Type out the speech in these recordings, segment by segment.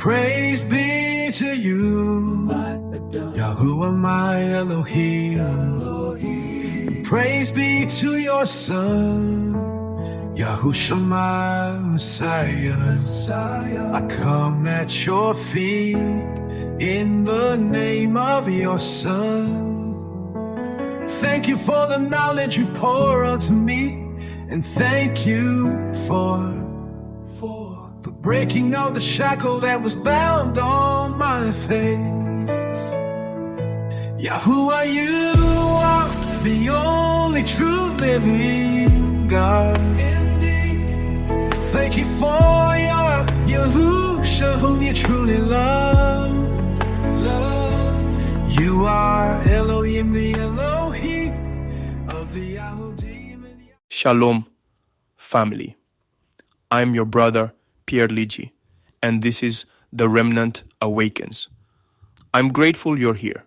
Praise be to you, Yahuwah my Elohim. Praise be to your Son, Yahushua my Messiah. I come at your feet in the name of your Son. Thank you for the knowledge you pour unto me, and thank you for breaking all the shackle that was bound on my face. Yahuwah, you are the only true living God. Thank you for your Yahushua, whom you truly love. You are Elohim, the Elohim of the Yahudim. Shalom, family. I'm your brother, Pierre Ligi, and this is The Remnant Awakens. I'm grateful you're here,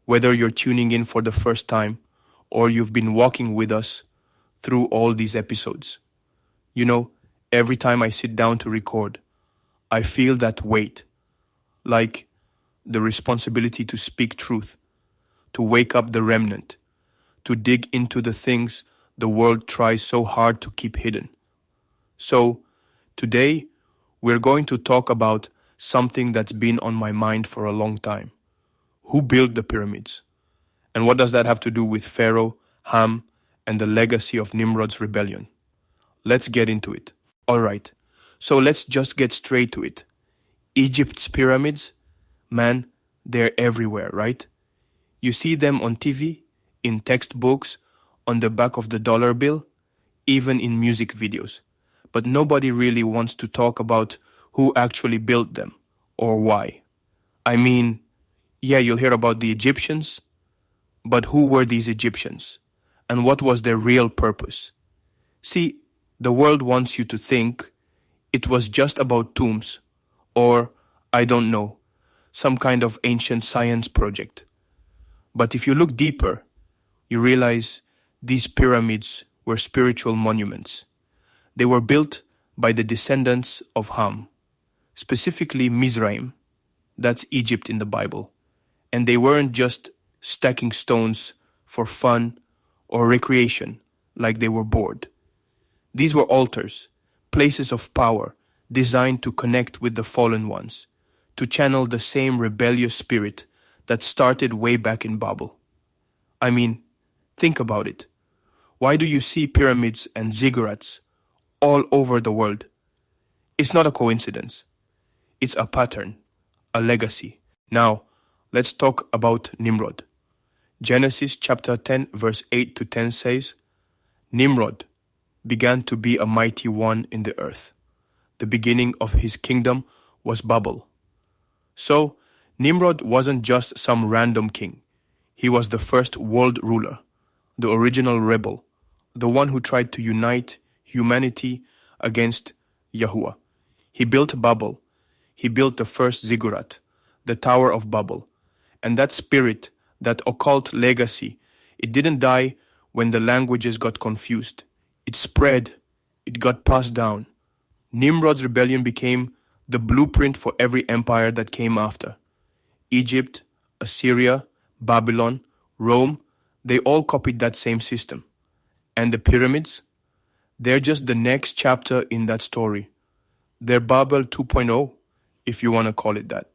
whether you're tuning in for the first time or you've been walking with us through all these episodes. You know, every time I sit down to record, I feel that weight, like the responsibility to speak truth, to wake up the remnant, to dig into the things the world tries so hard to keep hidden. So, today, we're going to talk about something that's been on my mind for a long time. Who built the pyramids? And what does that have to do with Pharaoh, Ham, and the legacy of Nimrod's rebellion? Let's get into it. Alright, so let's just get straight to it. Egypt's pyramids? Man, they're everywhere, right? You see them on TV, in textbooks, on the back of the dollar bill, even in music videos. But nobody really wants to talk about who actually built them or why. I mean, yeah, you'll hear about the Egyptians, but who were these Egyptians? And what was their real purpose? See, the world wants you to think it was just about tombs or, I don't know, some kind of ancient science project. But if you look deeper, you realize these pyramids were spiritual monuments. They were built by the descendants of Ham, specifically Mizraim, that's Egypt in the Bible. And they weren't just stacking stones for fun or recreation like they were bored. These were altars, places of power designed to connect with the fallen ones, to channel the same rebellious spirit that started way back in Babel. I mean, think about it. Why do you see pyramids and ziggurats all over the world? It's not a coincidence. It's a pattern, a legacy. Now, let's talk about Nimrod. Genesis chapter 10 verse 8 to 10 says, Nimrod began to be a mighty one in the earth. The beginning of his kingdom was Babel. So, Nimrod wasn't just some random king. He was the first world ruler, the original rebel, the one who tried to unite humanity against Yahuwah. He built Babel. He built the first ziggurat, the Tower of Babel. And that spirit, that occult legacy, it didn't die when the languages got confused. It spread. It got passed down. Nimrod's rebellion became the blueprint for every empire that came after. Egypt, Assyria, Babylon, Rome, they all copied that same system. And the pyramids? They're just the next chapter in that story. They're Babel 2.0, if you want to call it that.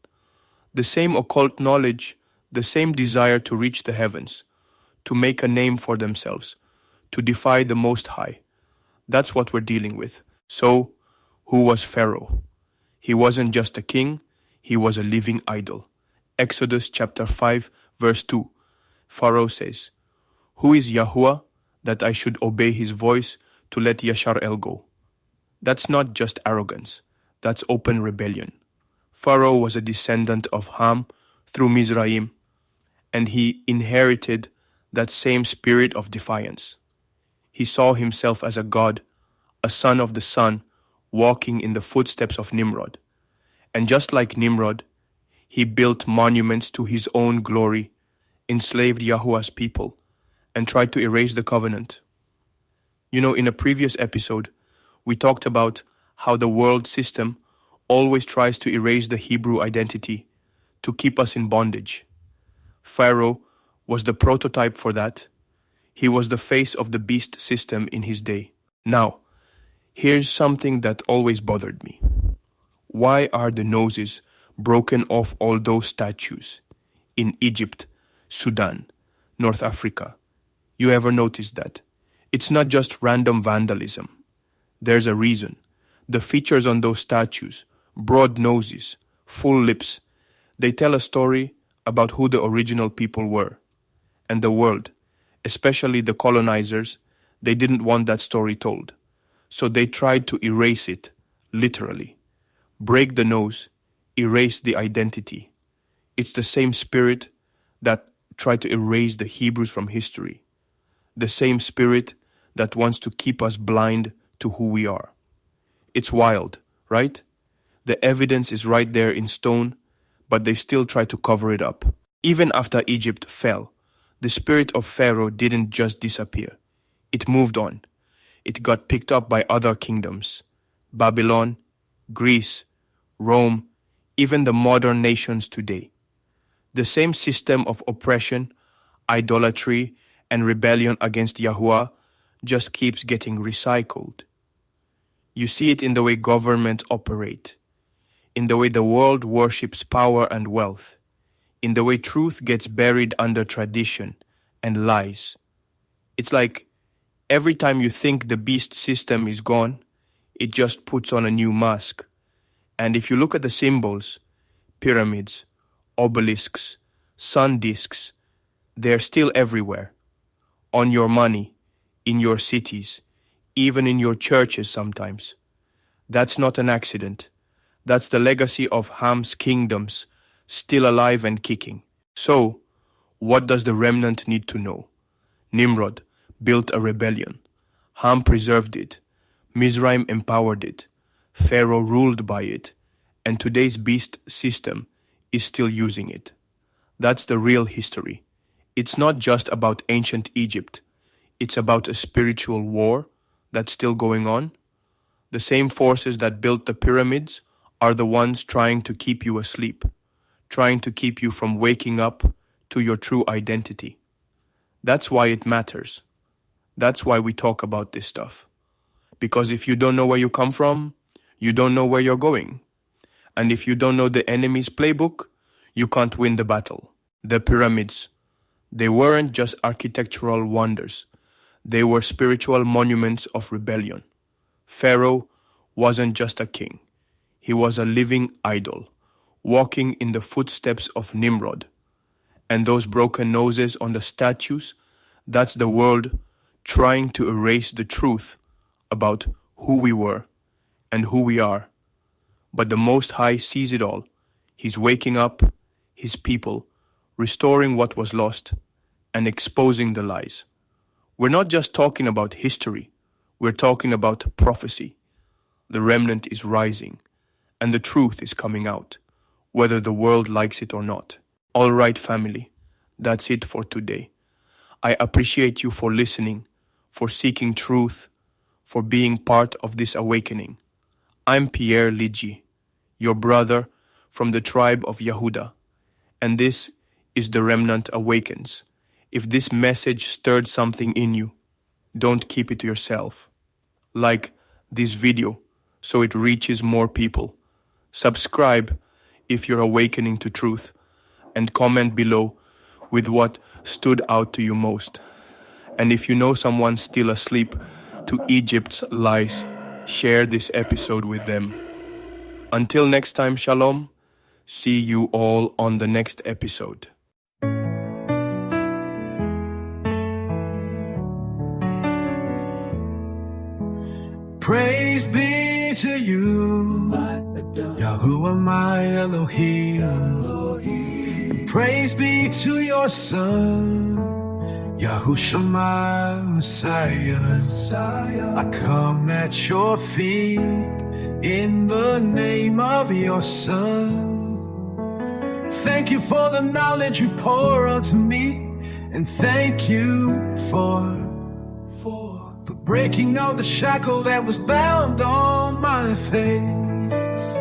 The same occult knowledge, the same desire to reach the heavens, to make a name for themselves, to defy the Most High. That's what we're dealing with. So, who was Pharaoh? He wasn't just a king, he was a living idol. Exodus chapter 5 verse 2. Pharaoh says, Who is Yahuwah that I should obey his voice to let Yashar-el go? That's not just arrogance, that's open rebellion. Pharaoh was a descendant of Ham through Mizraim, and he inherited that same spirit of defiance. He saw himself as a god, a son of the sun, walking in the footsteps of Nimrod. And just like Nimrod, he built monuments to his own glory, enslaved Yahuwah's people, and tried to erase the covenant. You know, in a previous episode, we talked about how the world system always tries to erase the Hebrew identity, to keep us in bondage. Pharaoh was the prototype for that. He was the face of the beast system in his day. Now, here's something that always bothered me. Why are the noses broken off all those statues in Egypt, Sudan, North Africa? You ever noticed that? It's not just random vandalism. There's a reason. The features on those statues, broad noses, full lips, they tell a story about who the original people were. And the world, especially the colonizers, they didn't want that story told. So they tried to erase it, literally. Break the nose, erase the identity. It's the same spirit that tried to erase the Hebrews from history. The same spirit that wants to keep us blind to who we are. It's wild, right? The evidence is right there in stone, but they still try to cover it up. Even after Egypt fell, the spirit of Pharaoh didn't just disappear. It moved on. It got picked up by other kingdoms. Babylon, Greece, Rome, even the modern nations today. The same system of oppression, idolatry, and rebellion against Yahuwah just keeps getting recycled. You see it in the way governments operate, in the way the world worships power and wealth, in the way truth gets buried under tradition and lies. It's like every time you think the beast system is gone, it just puts on a new mask. And if you look at the symbols, pyramids, obelisks, sun discs, they're still everywhere. On your money, in your cities, even in your churches sometimes. That's not an accident. That's the legacy of Ham's kingdoms, still alive and kicking. So, what does the remnant need to know? Nimrod built a rebellion. Ham preserved it. Mizraim empowered it. Pharaoh ruled by it. And today's beast system is still using it. That's the real history. It's not just about ancient Egypt. It's about a spiritual war that's still going on. The same forces that built the pyramids are the ones trying to keep you asleep, trying to keep you from waking up to your true identity. That's why it matters. That's why we talk about this stuff. Because if you don't know where you come from, you don't know where you're going. And if you don't know the enemy's playbook, you can't win the battle. The pyramids, they weren't just architectural wonders. They were spiritual monuments of rebellion. Pharaoh wasn't just a king. He was a living idol, walking in the footsteps of Nimrod. And those broken noses on the statues, that's the world trying to erase the truth about who we were and who we are. But the Most High sees it all. He's waking up His people, restoring what was lost, and exposing the lies. We're not just talking about history, we're talking about prophecy. The remnant is rising, and the truth is coming out, whether the world likes it or not. All right, family, that's it for today. I appreciate you for listening, for seeking truth, for being part of this awakening. I'm Pierre Ligi, your brother from the tribe of Yehuda, and this is The Remnant Awakens. If this message stirred something in you, don't keep it to yourself. Like this video so it reaches more people. Subscribe if you're awakening to truth, and comment below with what stood out to you most. And if you know someone still asleep to Egypt's lies, share this episode with them. Until next time, shalom. See you all on the next episode. Praise be to you, Yahuwah my Elohim. Praise be to your Son, Yahushua my Messiah. I come at your feet in the name of your Son. Thank you for the knowledge you pour unto me, and thank you for breaking all the shackle that was bound on my face.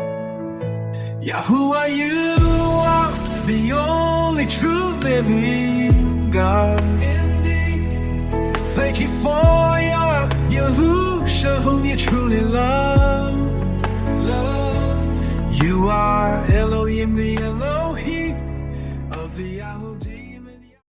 Yahuwah, you are the only true living God. Thank you for your Yahusha, whom you truly love.